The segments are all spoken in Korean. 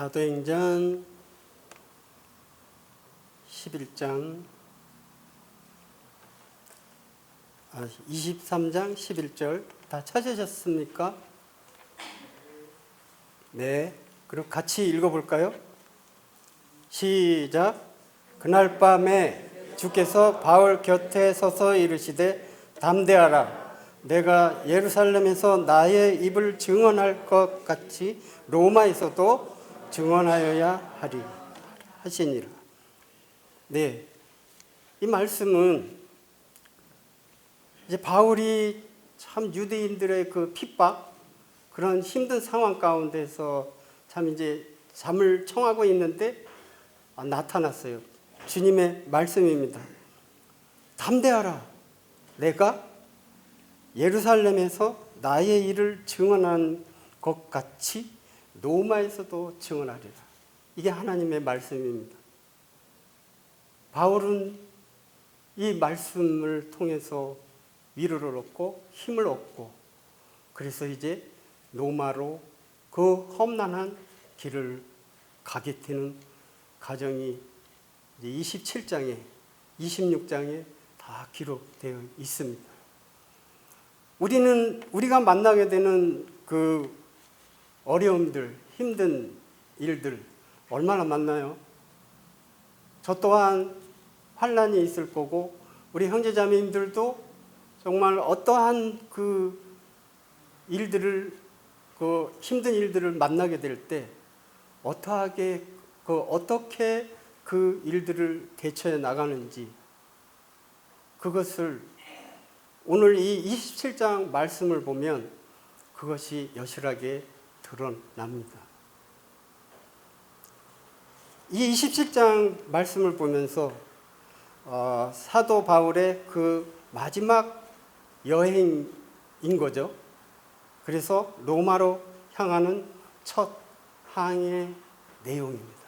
사도행전 11장 23장 11절 다 찾으셨습니까? 네, 그럼 같이 읽어볼까요? 시작. 그날 밤에 주께서 바울 곁에 서서 이르시되 담대하라. 내가 예루살렘에서 나의 입을 증언할 것 같이 로마에서도 증언하여야 하리 하시니라. 네, 이 말씀은 이제 바울이 참 유대인들의 그 핍박, 그런 힘든 상황 가운데서 참 이제 잠을 청하고 있는데 나타났어요. 주님의 말씀입니다. 담대하라. 내가 예루살렘에서 나의 일을 증언한 것 같이 로마에서도 증언하리라. 이게 하나님의 말씀입니다. 바울은 이 말씀을 통해서 위로를 얻고 힘을 얻고, 그래서 이제 로마로 그 험난한 길을 가게 되는 과정이 이제 27장에 26장에 다 기록되어 있습니다. 우리가 만나게 되는 그 어려움들, 힘든 일들 얼마나 많나요? 저 또한 환난이 있을 거고, 우리 형제자매님들도 정말 어떠한 그 일들을, 그 힘든 일들을 만나게 될 때 어떻게 그 일들을 대처해 나가는지, 그것을 오늘 이 27장 말씀을 보면 그것이 여실하게 드러납니다. 이 27장 말씀을 보면서 사도 바울의 그 마지막 여행인 거죠. 그래서 로마로 향하는 첫 항해 내용입니다.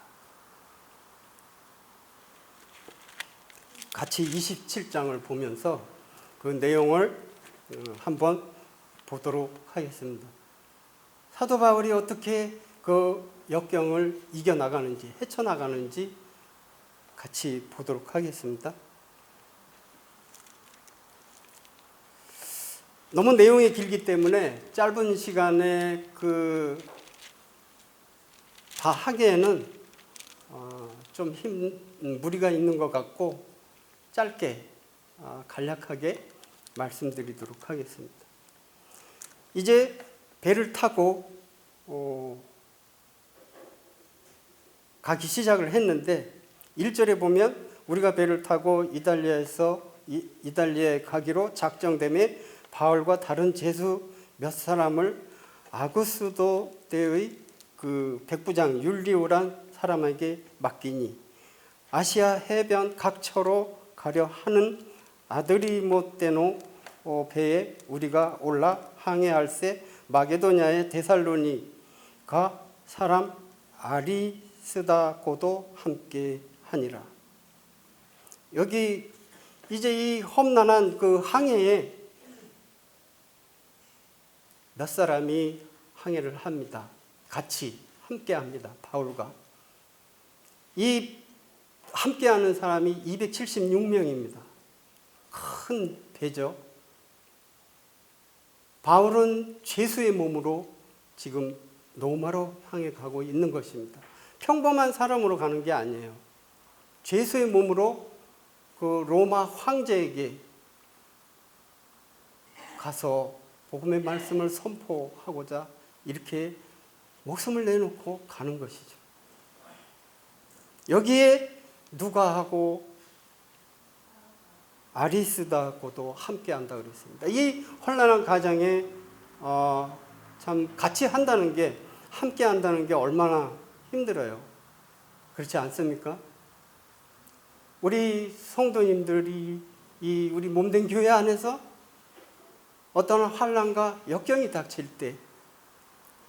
같이 27장을 보면서 그 내용을 한번 보도록 하겠습니다. 사도 바울이 어떻게 그 역경을 이겨나가는지, 헤쳐나가는지 같이 보도록 하겠습니다. 너무 내용이 길기 때문에 짧은 시간에 다 하기에는 좀 무리가 있는 것 같고, 짧게 간략하게 말씀드리도록 하겠습니다. 이제 배를 타고 가기 시작을 했는데 1절에 보면 우리가 배를 타고 이달리아에 가기로 작정되매 바울과 다른 제수 몇 사람을 아구스도 때의 그 백부장 율리오란 사람에게 맡기니 아시아 해변 각처로 가려 하는 아드리모테노 배에 우리가 올라 항해할새 마게도냐의 데살로니가 사람 아리스다고도 함께 하니라. 여기 이제 이 험난한 그 항해에 몇 사람이 항해를 합니다. 같이 함께 합니다. 바울과. 이 함께하는 사람이 276명입니다. 큰 배죠. 바울은 죄수의 몸으로 지금 로마로 향해 가고 있는 것입니다. 평범한 사람으로 가는 게 아니에요. 죄수의 몸으로 그 로마 황제에게 가서 복음의 말씀을 선포하고자 이렇게 목숨을 내놓고 가는 것이죠. 여기에 누가하고 아리스다고도 함께 한다 그랬습니다. 이 혼란한 가정에 참 같이 한다는 게, 함께 한다는 게 얼마나 힘들어요. 그렇지 않습니까? 우리 성도님들이 우리 몸된 교회 안에서 어떤 환난과 역경이 닥칠 때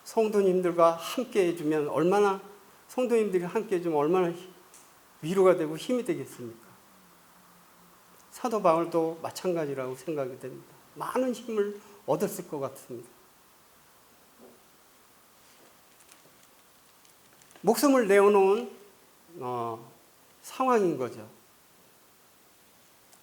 성도님들과 함께 해주면 성도님들이 함께 해주면 얼마나 위로가 되고 힘이 되겠습니까? 사도 바울도 마찬가지라고 생각이 됩니다. 많은 힘을 얻었을 것 같습니다. 목숨을 내어놓은 상황인 거죠.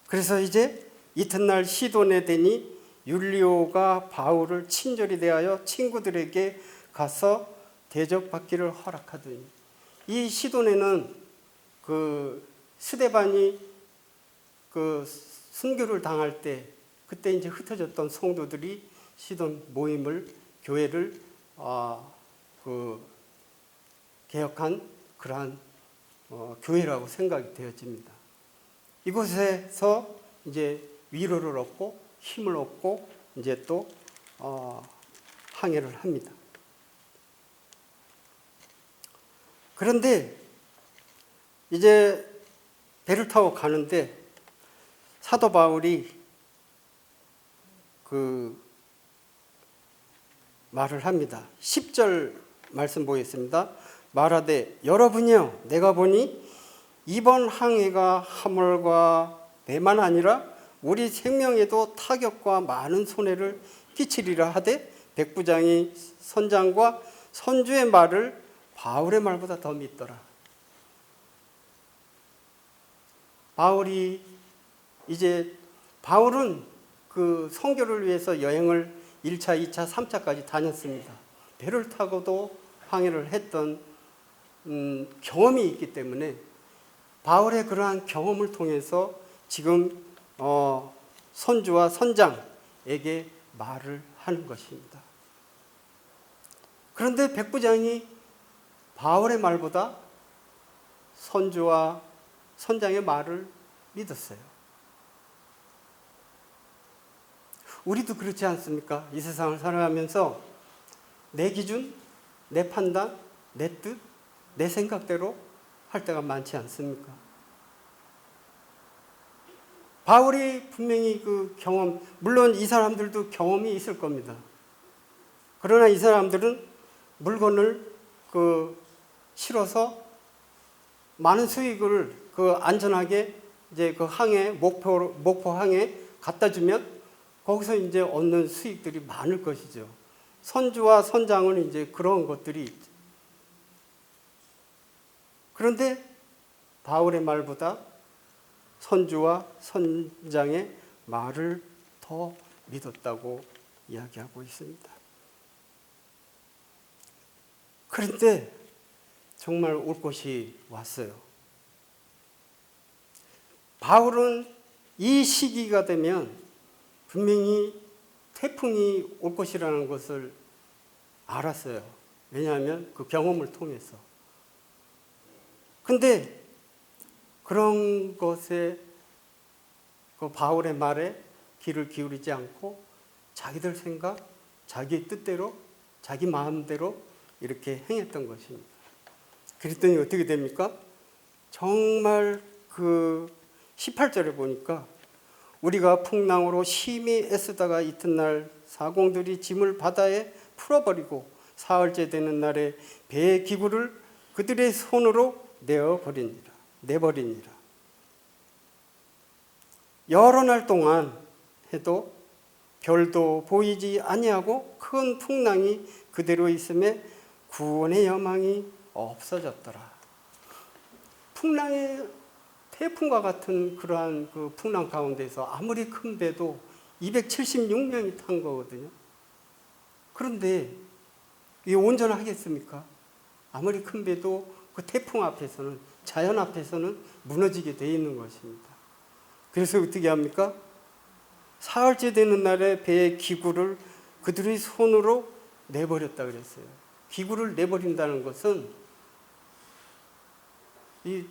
그래서 이제 이튿날 시돈에 되니 율리오가 바울을 친절히 대하여 친구들에게 가서 대접받기를 허락하더니, 이 시돈에는 그 스데반이 그 순교를 당할 때 그때 이제 흩어졌던 성도들이 시돈 모임을, 교회를 개혁한 그러한 교회라고 생각이 되어집니다. 이곳에서 이제 위로를 얻고 힘을 얻고 이제 또 항해를 합니다. 그런데 이제 배를 타고 가는데 사도 바울이 그 말을 합니다. 10절 말씀 보겠습니다. 말하되 여러분이여, 내가 보니 이번 항해가 화물과 배만 아니라 우리 생명에도 타격과 많은 손해를 끼치리라 하되 백부장이 선장과 선주의 말을 바울의 말보다 더 믿더라. 바울은 그 선교를 위해서 여행을 1차, 2차, 3차까지 다녔습니다. 배를 타고도 항해를 했던 경험이 있기 때문에 바울의 그러한 경험을 통해서 지금 선주와 선장에게 말을 하는 것입니다. 그런데 백부장이 바울의 말보다 선주와 선장의 말을 믿었어요. 우리도 그렇지 않습니까? 이 세상을 살아가면서 내 기준, 내 판단, 내 뜻, 내 생각대로 할 때가 많지 않습니까? 바울이 분명히 그 경험, 물론 이 사람들도 경험이 있을 겁니다. 그러나 이 사람들은 물건을 실어서 많은 수익을 안전하게 이제 그 항해, 목포 항해 갖다 주면 거기서 이제 얻는 수익들이 많을 것이죠. 선주와 선장은 이제 그런 것들이 있죠. 그런데 바울의 말보다 선주와 선장의 말을 더 믿었다고 이야기하고 있습니다. 그런데 정말 올 것이 왔어요. 바울은 이 시기가 되면 분명히 태풍이 올 것이라는 것을 알았어요. 왜냐하면 그 경험을 통해서. 근데 그런 것에 그 바울의 말에 귀를 기울이지 않고 자기들 생각, 자기 뜻대로, 자기 마음대로 이렇게 행했던 것입니다. 그랬더니 어떻게 됩니까? 정말 그 18절에 보니까 우리가 풍랑으로 심히 애쓰다가 이튿날 사공들이 짐을 바다에 풀어버리고 사흘째 되는 날에 배의 기구를 그들의 손으로 내버리니라. 여러 날 동안 해도 별도 보이지 아니하고 큰 풍랑이 그대로 있음에 구원의 여망이 없어졌더라. 태풍과 같은 그러한 그 풍랑 가운데서 아무리 큰 배도 276명이 탄 거거든요. 그런데 이게 온전하겠습니까? 아무리 큰 배도 그 태풍 앞에서는, 자연 앞에서는 무너지게 돼 있는 것입니다. 그래서 어떻게 합니까? 사흘째 되는 날에 배의 기구를 그들의 손으로 내버렸다 그랬어요. 기구를 내버린다는 것은 이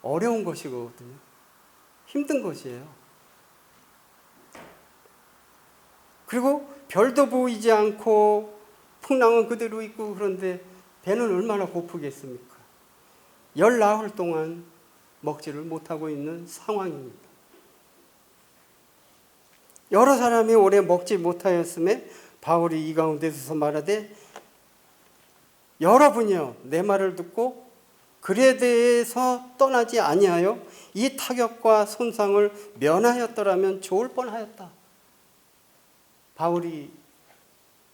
어려운 것이거든요. 힘든 것이에요. 그리고 별도 보이지 않고 풍랑은 그대로 있고 그런데 배는 얼마나 고프겠습니까? 10나흘 동안 먹지를 못하고 있는 상황입니다. 여러 사람이 오래 먹지 못하였음에 바울이 이 가운데 서서 말하되 여러분이여, 내 말을 듣고 글에 대해서 떠나지 아니하여 이 타격과 손상을 면하였더라면 좋을 뻔하였다.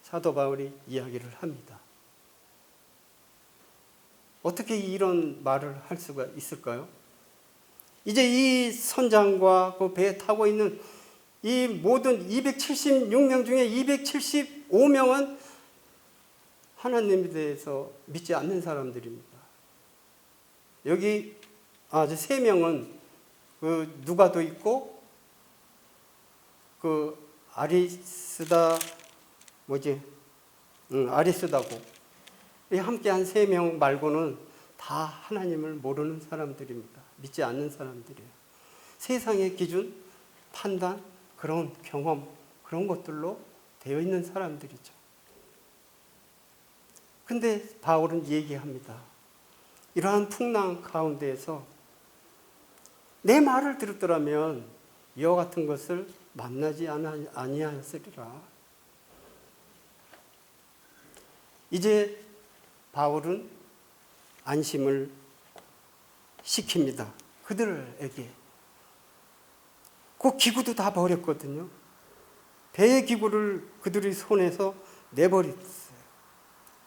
사도 바울이 이야기를 합니다. 어떻게 이런 말을 할 수가 있을까요? 이제 이 선장과 그 배에 타고 있는 이 모든 276명 중에 275명은 하나님에 대해서 믿지 않는 사람들입니다. 여기 아주 3명은 그 누가도 있고 그 아리스다고 함께한 3명 말고는 다 하나님을 모르는 사람들입니다. 믿지 않는 사람들이에요. 세상의 기준, 판단, 그런 경험, 그런 것들로 되어 있는 사람들이죠. 근데 바울은 얘기합니다. 이러한 풍랑 가운데에서 내 말을 들었더라면 이와 같은 것을 만나지 아니하였으리라. 이제 바울은 안심을 시킵니다. 그들에게. 그 기구도 다 버렸거든요. 배의 기구를 그들의 손에서 내버렸어요.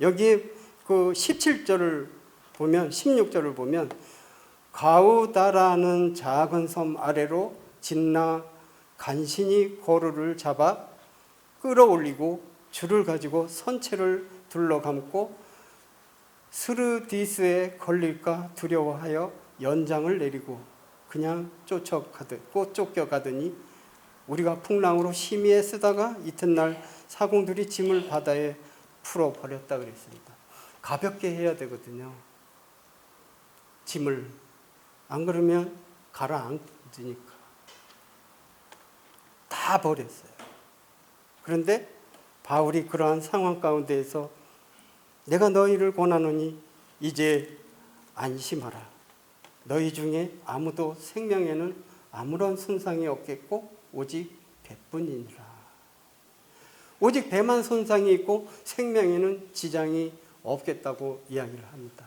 여기에 그 17절을 보면, 16절을 보면, 가우다라는 작은 섬 아래로 진나 간신히 고루를 잡아 끌어올리고 줄을 가지고 선체를 둘러감고 스르디스에 걸릴까 두려워하여 연장을 내리고 그냥 쫓겨가더니 우리가 풍랑으로 심히 애쓰다가 이튿날 사공들이 짐을 바다에 풀어버렸다 그랬습니다. 가볍게 해야 되거든요. 짐을. 안 그러면 가라앉으니까. 다 버렸어요. 그런데 바울이 그러한 상황 가운데에서 내가 너희를 권하노니 이제 안심하라. 너희 중에 아무도 생명에는 아무런 손상이 없겠고 오직 배뿐이니라. 오직 배만 손상이 있고 생명에는 지장이 없겠다고 이야기를 합니다.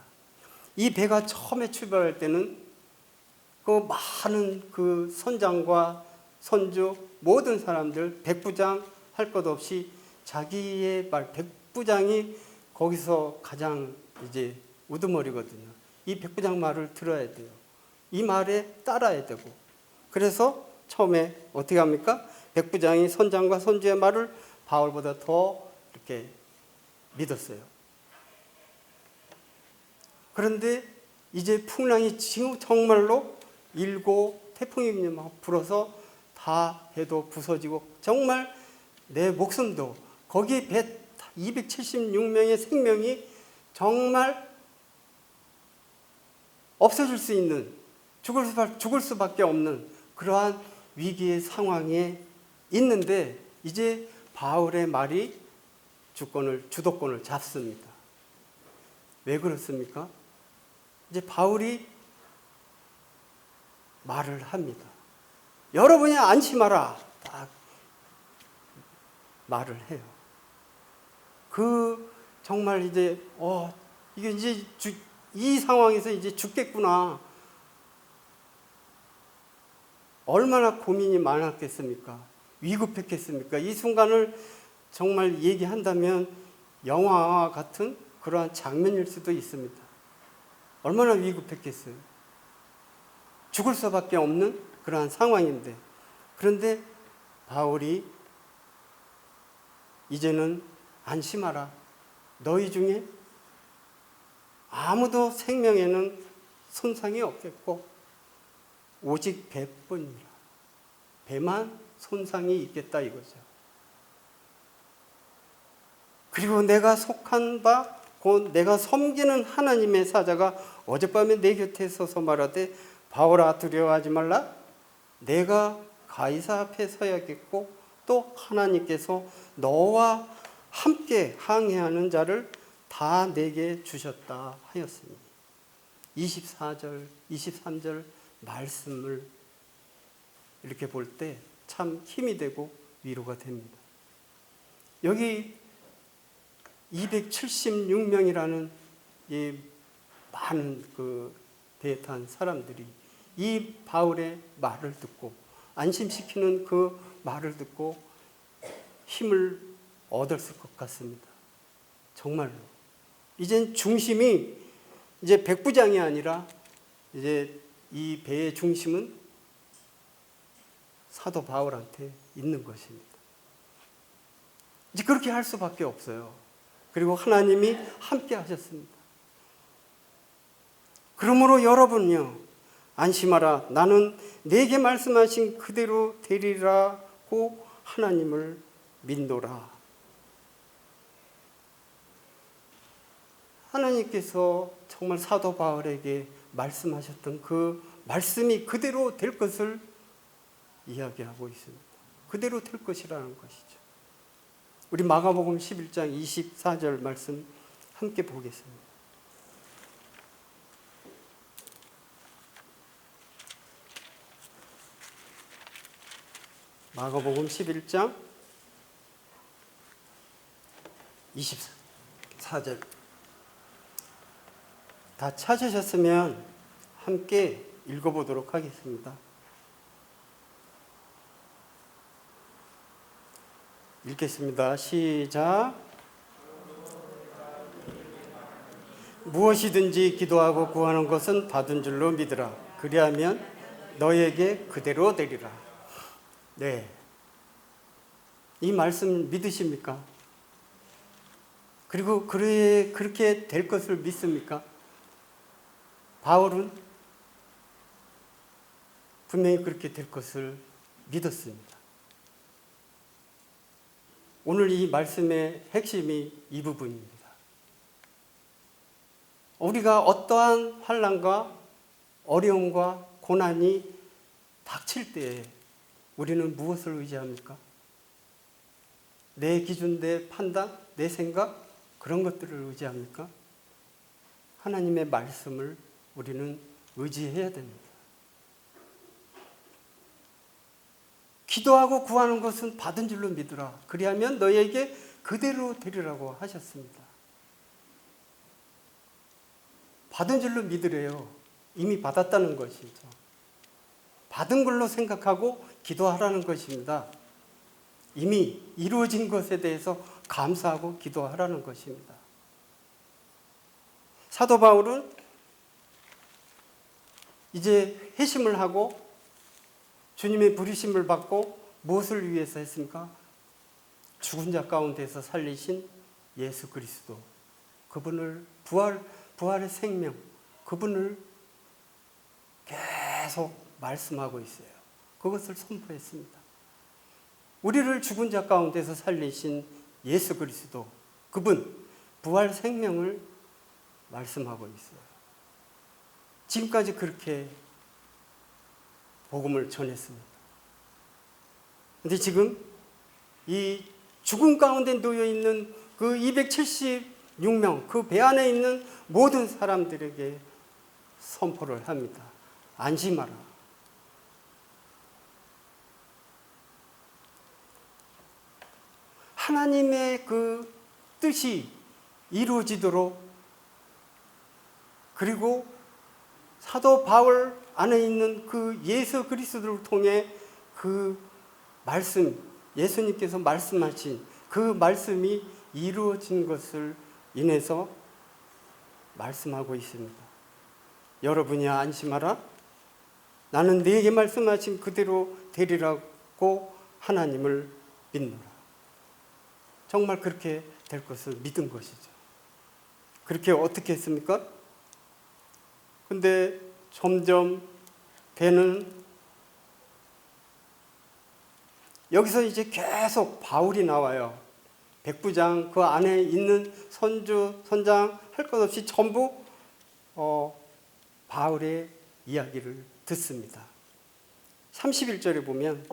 이 배가 처음에 출발할 때는 그 많은 그 선장과 선주 모든 사람들 백부장 할 것 없이 자기의 말 백부장이 거기서 가장 이제 우두머리거든요. 이 백부장 말을 들어야 돼요. 이 말에 따라야 되고. 그래서 처음에 어떻게 합니까? 백부장이 선장과 선주의 말을 바울보다 더 이렇게 믿었어요. 그런데 이제 풍랑이 지금 정말로 일고 태풍이 막 불어서 다 배도 부서지고 정말 내 목숨도 거기 배 276명의 생명이 정말 없어질 수 있는 죽을 수밖에 없는 그러한 위기의 상황에 있는데 이제 바울의 말이 주도권을 잡습니다. 왜 그렇습니까? 이제 바울이 말을 합니다. 여러분이 안심하라. 딱 말을 해요. 정말 이제 이게 이제 이 상황에서 이제 죽겠구나. 얼마나 고민이 많았겠습니까? 위급했겠습니까? 이 순간을 정말 얘기한다면 영화와 같은 그러한 장면일 수도 있습니다. 얼마나 위급했겠어요. 죽을 수밖에 없는 그러한 상황인데, 그런데 바울이 이제는 안심하라. 너희 중에 아무도 생명에는 손상이 없겠고 오직 배뿐이라. 배만 손상이 있겠다 이거죠. 그리고 내가 속한 바 곧 내가 섬기는 하나님의 사자가 어젯밤에 내 곁에 서서 말하되 바울아 두려워하지 말라. 내가 가이사 앞에 서야겠고 또 하나님께서 너와 함께 항해하는 자를 다 내게 주셨다 하였으니 24절, 23절 말씀을 이렇게 볼 때 참 힘이 되고 위로가 됩니다. 여기 276명이라는 이 많은 그 배에 탄 사람들이 이 바울의 말을 듣고 안심시키는 그 말을 듣고 힘을 얻었을 것 같습니다. 정말로. 이젠 중심이 이제 백부장이 아니라 이제 이 배의 중심은 사도 바울한테 있는 것입니다. 이제 그렇게 할 수밖에 없어요. 그리고 하나님이 함께 하셨습니다. 그러므로 여러분요, 안심하라. 나는 내게 말씀하신 그대로 되리라고 하나님을 믿노라. 하나님께서 정말 사도 바울에게 말씀하셨던 그 말씀이 그대로 될 것을 이야기하고 있습니다. 그대로 될 것이라는 것이죠. 우리 마가복음 11장 24절 말씀 함께 보겠습니다. 마가복음 11장 24절. 다 찾으셨으면 함께 읽어보도록 하겠습니다. 읽겠습니다. 시작. 무엇이든지 기도하고 구하는 것은 받은 줄로 믿으라. 그리하면 너에게 그대로 되리라. 네. 이 말씀 믿으십니까? 그리고 그렇게 될 것을 믿습니까? 바울은 분명히 그렇게 될 것을 믿었습니다. 오늘 이 말씀의 핵심이 이 부분입니다. 우리가 어떠한 환난과 어려움과 고난이 닥칠 때에 우리는 무엇을 의지합니까? 내 기준, 내 판단, 내 생각, 그런 것들을 의지합니까? 하나님의 말씀을 우리는 의지해야 됩니다. 기도하고 구하는 것은 받은 줄로 믿으라. 그리하면 너에게 그대로 되리라고 하셨습니다. 받은 줄로 믿으래요. 이미 받았다는 것이죠. 받은 걸로 생각하고 기도하라는 것입니다. 이미 이루어진 것에 대해서 감사하고 기도하라는 것입니다. 사도 바울은 이제 회심을 하고 주님의 부르심을 받고 무엇을 위해서 했습니까? 죽은 자 가운데서 살리신 예수 그리스도, 그분을 부활의 생명, 그분을 계속 말씀하고 있어요. 그것을 선포했습니다. 우리를 죽은 자 가운데서 살리신 예수 그리스도, 그분 부활 생명을 말씀하고 있어요. 지금까지 그렇게 복음을 전했습니다. 그런데 지금 이 죽음 가운데 놓여 있는 그 276명, 그 배 안에 있는 모든 사람들에게 선포를 합니다. 안심하라. 하나님의 그 뜻이 이루어지도록, 그리고 사도 바울 안에 있는 그 예수 그리스도를 통해 그 말씀, 예수님께서 말씀하신 그 말씀이 이루어진 것을 인해서 말씀하고 있습니다. 여러분이 안심하라. 나는 네게 말씀하신 그대로 되리라고 하나님을 믿노라. 정말 그렇게 될 것을 믿은 것이죠. 그렇게 어떻게 했습니까? 근데 점점 배는 여기서 이제 계속 바울이 나와요. 백부장 그 안에 있는 선주, 선장 할 것 없이 전부 바울의 이야기를 듣습니다. 31절에 보면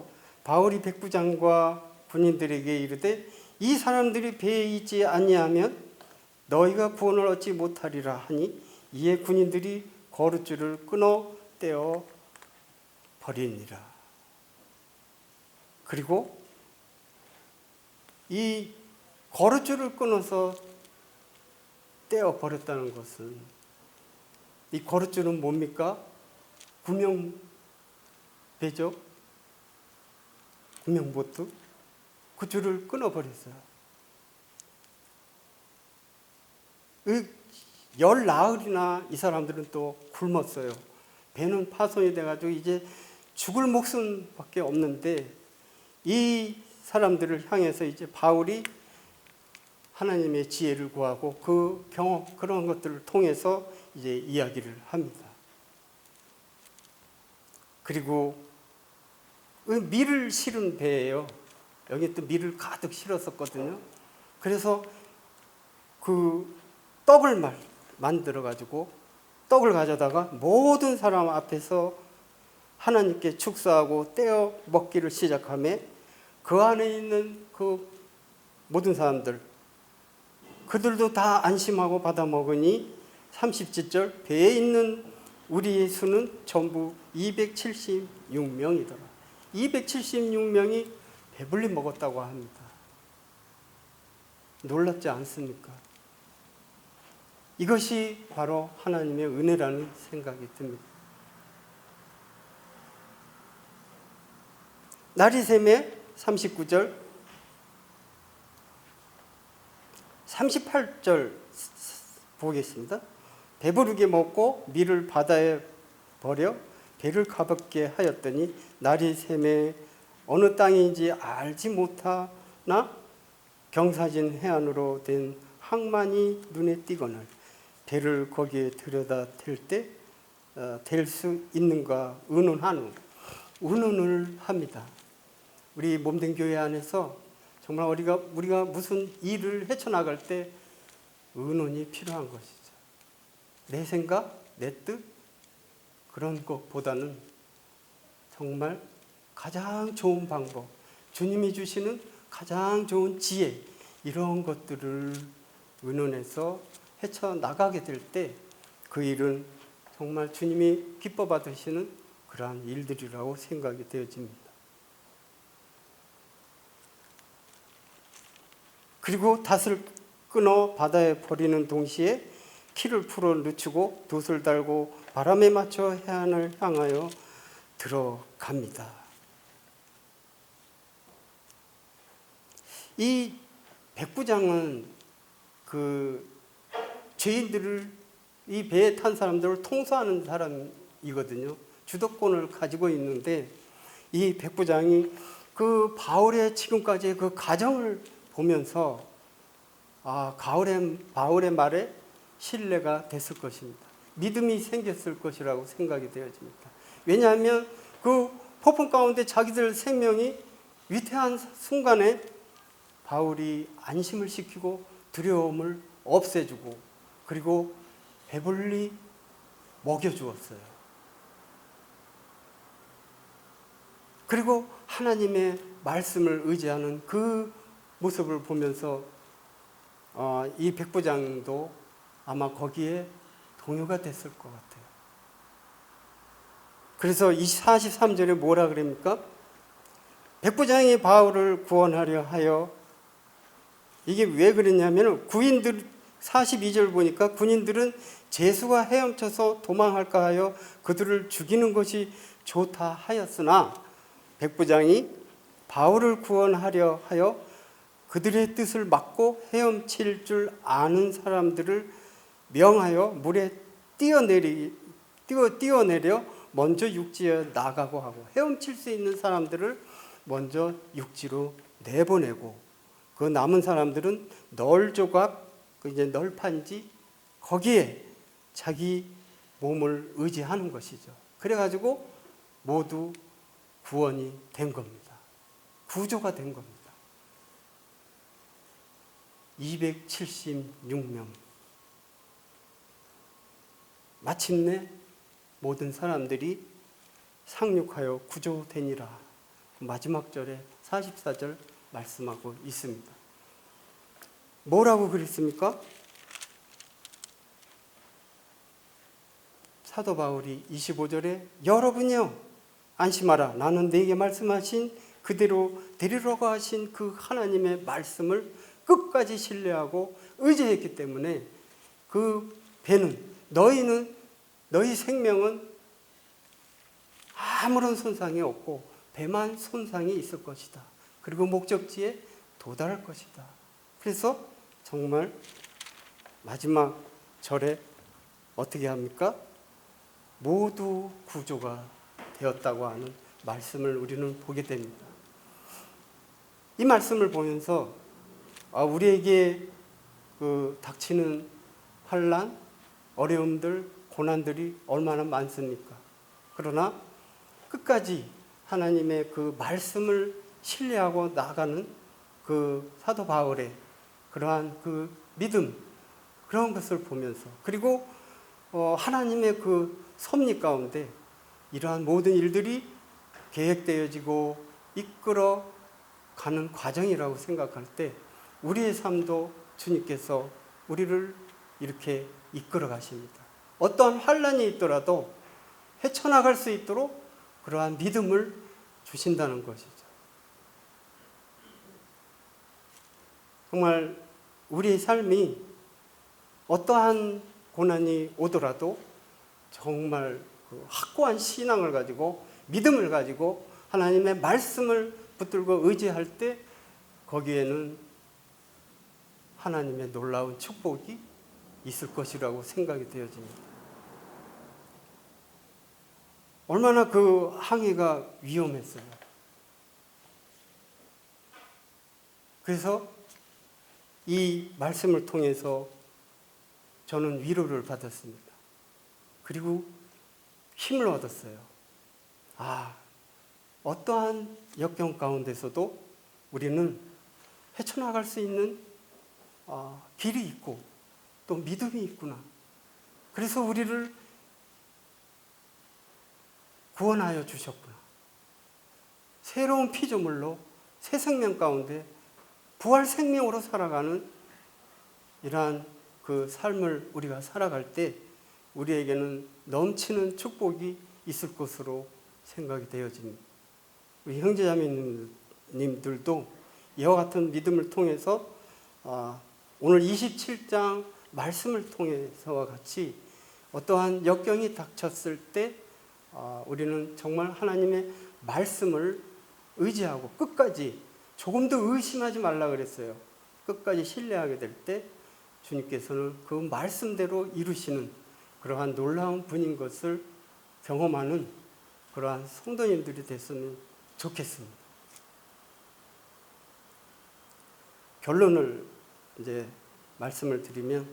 바울이 백부장과 군인들에게 이르되 이 사람들이 배에 있지 아니하면 너희가 구원을 얻지 못하리라 하니 이에 군인들이 거룻줄을 끊어 떼어 버리니라. 그리고 이 거룻줄을 끊어서 떼어 버렸다는 것은, 이 거룻줄은 뭡니까? 구명배죠? 구명보트? 그 줄을 끊어버렸어요. 열 나흘이나 이 사람들은 또 굶었어요. 배는 파손이 돼가지고 이제 죽을 목숨밖에 없는데 이 사람들을 향해서 이제 바울이 하나님의 지혜를 구하고 그 경험 그런 것들을 통해서 이제 이야기를 합니다. 그리고 밀을 실은 배예요. 여기 또 밀을 가득 실었었거든요. 그래서 그 떡을 만들어 가지고 떡을 가져다가 모든 사람 앞에서 하나님께 축사하고 떼어 먹기를 시작하며 그 안에 있는 그 모든 사람들 그들도 다 안심하고 받아 먹으니 37절 배에 있는 우리의 수는 전부 276명이더라. 276명이 배불리 먹었다고 합니다. 놀랍지 않습니까? 이것이 바로 하나님의 은혜라는 생각이 듭니다. 날이 새매 39절 38절 보겠습니다. 배부르게 먹고 밀을 바다에 버려 배를 가볍게 하였더니 날이 새매 어느 땅인지 알지 못하나 경사진 해안으로 된 항만이 눈에 띄거늘 배를 거기에 들여다 댈 때 될 수 있는가 의논을 합니다. 우리 몸된 교회 안에서 정말 우리가 무슨 일을 헤쳐나갈 때 의논이 필요한 것이죠. 내 생각, 내 뜻 그런 것보다는 정말 가장 좋은 방법, 주님이 주시는 가장 좋은 지혜 이런 것들을 의논해서 헤쳐나가게 될 때 그 일은 정말 주님이 기뻐 받으시는 그러한 일들이라고 생각이 되어집니다. 그리고 닷을 끊어 바다에 버리는 동시에 키를 풀어 늦추고 돛을 달고 바람에 맞춰 해안을 향하여 들어갑니다. 이 백부장은 그 죄인들을 이 배에 탄 사람들을 통수하는 사람이거든요. 주도권을 가지고 있는데 이 백부장이 그 바울의 지금까지의 그 가정을 보면서 바울의 말에 신뢰가 됐을 것입니다. 믿음이 생겼을 것이라고 생각이 되어집니다. 왜냐하면 그 폭풍 가운데 자기들 생명이 위태한 순간에 바울이 안심을 시키고 두려움을 없애주고 그리고 배불리 먹여주었어요. 그리고 하나님의 말씀을 의지하는 그 모습을 보면서 이 백부장도 아마 거기에 동요가 됐을 것 같아요. 그래서 43절에 뭐라 그럽니까? 백부장이 바울을 구원하려 하여 이게 왜 그랬냐면 42절 보니까 군인들은 제수가 헤엄쳐서 도망할까 하여 그들을 죽이는 것이 좋다 하였으나 백부장이 바울을 구원하려 하여 그들의 뜻을 막고 헤엄칠 줄 아는 사람들을 명하여 물에 뛰어내려 먼저 육지에 나가고 하고 헤엄칠 수 있는 사람들을 먼저 육지로 내보내고 그 남은 사람들은 널조각 이제 널판지 거기에 자기 몸을 의지하는 것이죠. 그래가지고 모두 구원이 된 겁니다. 구조가 된 겁니다. 276명. 마침내 모든 사람들이 상륙하여 구조되니라. 마지막 절에 44절 말씀하고 있습니다. 뭐라고 그랬습니까? 사도 바울이 25절에 여러분이요 안심하라 나는 네게 말씀하신 그대로 데리러가 하신 그 하나님의 말씀을 끝까지 신뢰하고 의지했기 때문에 그 배는 너희 생명은 아무런 손상이 없고 배만 손상이 있을 것이다. 그리고 목적지에 도달할 것이다. 그래서 정말 마지막 절에 어떻게 합니까? 모두 구조가 되었다고 하는 말씀을 우리는 보게 됩니다. 이 말씀을 보면서 우리에게 닥치는 환난, 어려움들, 고난들이 얼마나 많습니까? 그러나 끝까지 하나님의 그 말씀을 신뢰하고 나아가는 그 사도 바울의 그러한 그 믿음, 그런 것을 보면서, 그리고 하나님의 그 섭리 가운데 이러한 모든 일들이 계획되어지고 이끌어 가는 과정이라고 생각할 때 우리의 삶도 주님께서 우리를 이렇게 이끌어 가십니다. 어떠한 환난이 있더라도 헤쳐나갈 수 있도록 그러한 믿음을 주신다는 것이죠. 정말 우리의 삶이 어떠한 고난이 오더라도 정말 그 확고한 신앙을 가지고 믿음을 가지고 하나님의 말씀을 붙들고 의지할 때 거기에는 하나님의 놀라운 축복이 있을 것이라고 생각이 되어집니다. 얼마나 그 항해가 위험했어요. 그래서 이 말씀을 통해서 저는 위로를 받았습니다. 그리고 힘을 얻었어요. 어떠한 역경 가운데서도 우리는 헤쳐나갈 수 있는 길이 있고 또 믿음이 있구나. 그래서 우리를 구원하여 주셨구나. 새로운 피조물로 새 생명 가운데 부활 생명으로 살아가는 이러한 그 삶을 우리가 살아갈 때 우리에게는 넘치는 축복이 있을 것으로 생각이 되어집니다. 우리 형제자매님들도 이와 같은 믿음을 통해서 오늘 27장 말씀을 통해서와 같이 어떠한 역경이 닥쳤을 때 우리는 정말 하나님의 말씀을 의지하고 끝까지 조금도 의심하지 말라 그랬어요. 끝까지 신뢰하게 될 때 주님께서는 그 말씀대로 이루시는 그러한 놀라운 분인 것을 경험하는 그러한 성도님들이 됐으면 좋겠습니다. 결론을 이제 말씀을 드리면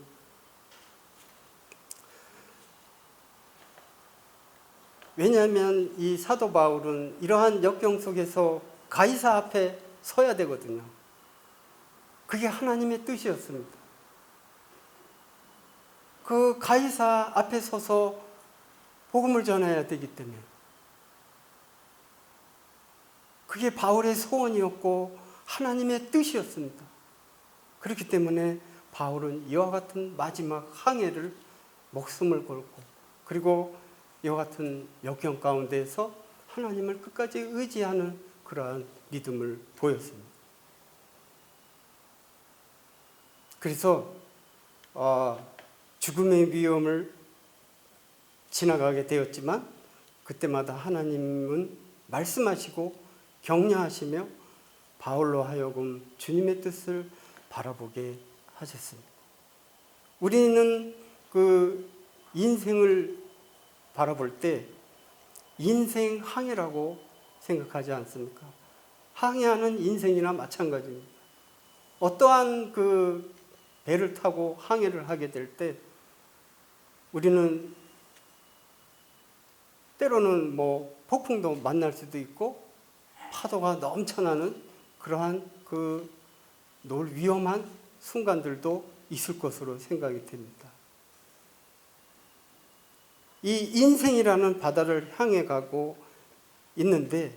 왜냐하면 이 사도 바울은 이러한 역경 속에서 가이사 앞에 서야 되거든요. 그게 하나님의 뜻이었습니다. 그 가이사 앞에 서서 복음을 전해야 되기 때문에 그게 바울의 소원이었고 하나님의 뜻이었습니다. 그렇기 때문에 바울은 이와 같은 마지막 항해를 목숨을 걸고 그리고 이와 같은 역경 가운데에서 하나님을 끝까지 의지하는 그러한 믿음을 보였습니다. 그래서 죽음의 위험을 지나가게 되었지만 그때마다 하나님은 말씀하시고 격려하시며 바울로 하여금 주님의 뜻을 바라보게 하셨습니다. 우리는 그 인생을 바라볼 때 인생 항해라고 생각하지 않습니까? 항해하는 인생이나 마찬가지입니다. 어떠한 그 배를 타고 항해를 하게 될 때 우리는 때로는 폭풍도 만날 수도 있고 파도가 넘쳐나는 그러한 그 위험한 순간들도 있을 것으로 생각이 됩니다. 이 인생이라는 바다를 향해 가고 있는데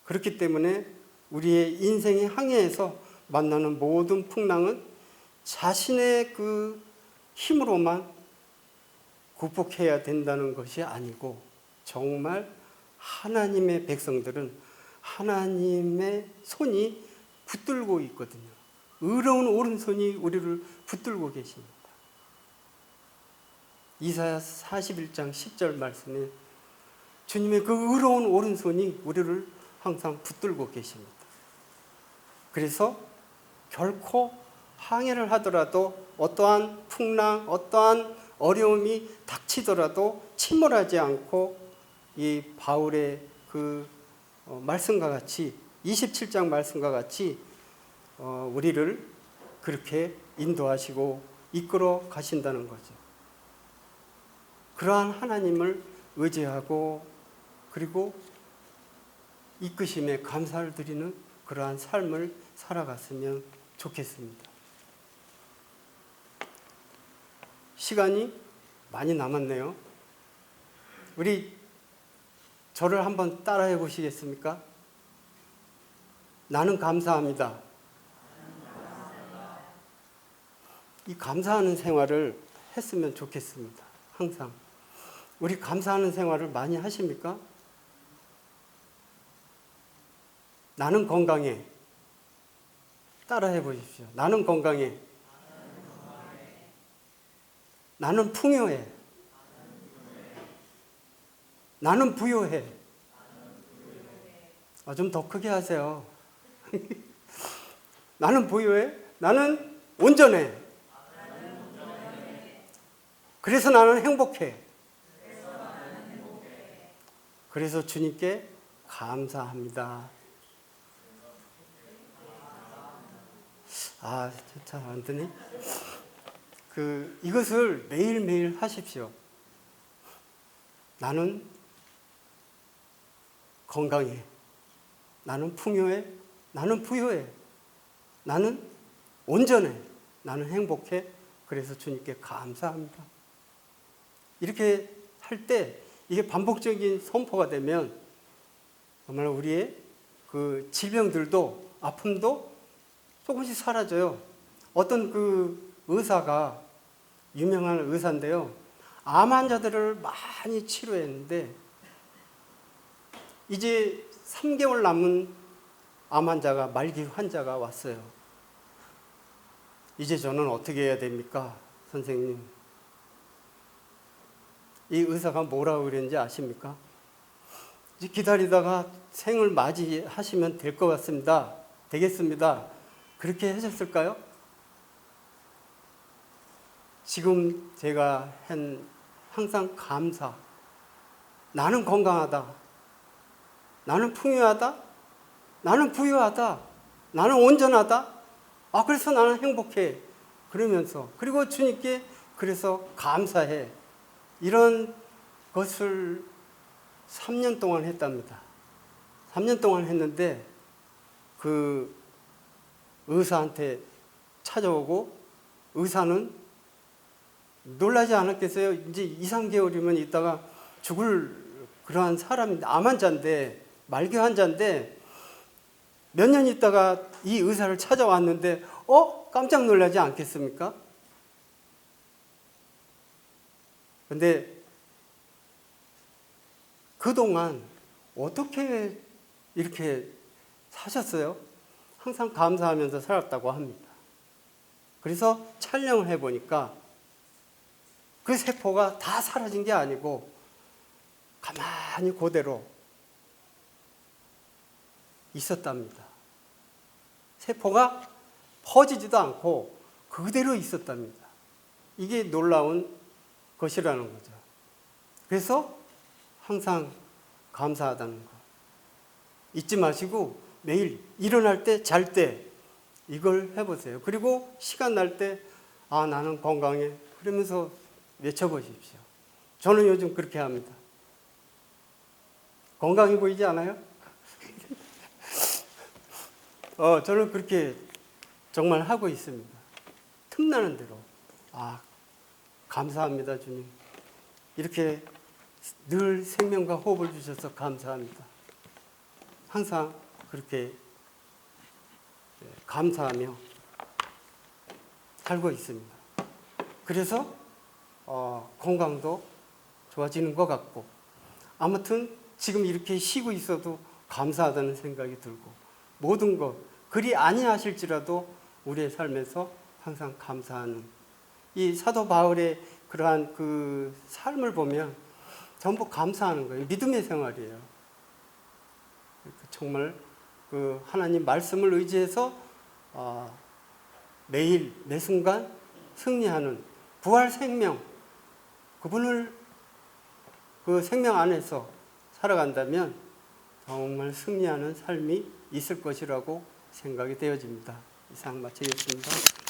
그렇기 때문에 우리의 인생의 항해에서 만나는 모든 풍랑은 자신의 그 힘으로만 극복해야 된다는 것이 아니고 정말 하나님의 백성들은 하나님의 손이 붙들고 있거든요. 의로운 오른손이 우리를 붙들고 계십니다. 이사야 41장 10절 말씀에 주님의 그 의로운 오른손이 우리를 항상 붙들고 계십니다. 그래서 결코 항해를 하더라도 어떠한 풍랑, 어떠한 어려움이 닥치더라도 침몰하지 않고 이 바울의 그 말씀과 같이 27장 말씀과 같이 우리를 그렇게 인도하시고 이끌어 가신다는 거죠. 그러한 하나님을 의지하고 그리고 이끄심에 감사를 드리는 그러한 삶을 살아갔으면 좋겠습니다. 시간이 많이 남았네요. 우리 저를 한번 따라해 보시겠습니까? 나는 감사합니다. 이 감사하는 생활을 했으면 좋겠습니다. 항상. 우리 감사하는 생활을 많이 하십니까? 나는 건강해. 따라해 보십시오. 나는 건강해. 나는 풍요해. 나는 부유해. 좀 더 크게 하세요. 나는 부유해. 나는 온전해. 그래서 나는 행복해. 그래서 주님께 감사합니다. 잘 안 되네. 이것을 매일매일 하십시오. 나는 건강해. 나는 풍요해. 나는 부유해. 나는 온전해. 나는 행복해. 그래서 주님께 감사합니다. 이렇게 할 때 이게 반복적인 선포가 되면 정말 우리의 그 질병들도 아픔도 조금씩 사라져요. 어떤 의사가 유명한 의사인데요. 암 환자들을 많이 치료했는데 이제 3개월 남은 암 환자가 말기 환자가 왔어요. 이제 저는 어떻게 해야 됩니까? 선생님. 이 의사가 뭐라고 그랬는지 아십니까? 이제 기다리다가 생을 맞이하시면 될 것 같습니다. 되겠습니다. 그렇게 하셨을까요? 지금 제가 한 항상 감사. 나는 건강하다. 나는 풍요하다. 나는 부유하다. 나는 온전하다. 그래서 나는 행복해. 그러면서 그리고 주님께 그래서 감사해. 이런 것을 3년 동안 했답니다. 3년 동안 했는데 그 의사한테 찾아오고 의사는 놀라지 않았겠어요? 이제 2, 3개월이면 있다가 죽을 그러한 사람인데 암 환자인데 말기 환자인데 몇 년 있다가 이 의사를 찾아왔는데 깜짝 놀라지 않겠습니까? 근데 그동안 어떻게 이렇게 사셨어요? 항상 감사하면서 살았다고 합니다. 그래서 촬영을 해보니까 그 세포가 다 사라진 게 아니고 가만히 그대로 있었답니다. 세포가 퍼지지도 않고 그대로 있었답니다. 이게 놀라운 것이라는 거죠. 그래서 항상 감사하다는 거 잊지 마시고 매일 일어날 때, 잘 때 이걸 해보세요. 그리고 시간 날 때 나는 건강해 그러면서 외쳐보십시오. 저는 요즘 그렇게 합니다. 건강해 보이지 않아요? 저는 그렇게 정말 하고 있습니다. 틈나는 대로 감사합니다 주님. 이렇게 늘 생명과 호흡을 주셔서 감사합니다. 항상 그렇게 감사하며 살고 있습니다. 그래서 건강도 좋아지는 것 같고 아무튼 지금 이렇게 쉬고 있어도 감사하다는 생각이 들고 모든 것 그리 아니하실지라도 우리의 삶에서 항상 감사하는 이 사도 바울의 그러한 그 삶을 보면 전부 감사하는 거예요. 믿음의 생활이에요. 정말 그 하나님 말씀을 의지해서 매일 매 순간 승리하는 부활 생명, 그분을 그 생명 안에서 살아간다면 정말 승리하는 삶이 있을 것이라고 생각이 되어집니다. 이상 마치겠습니다.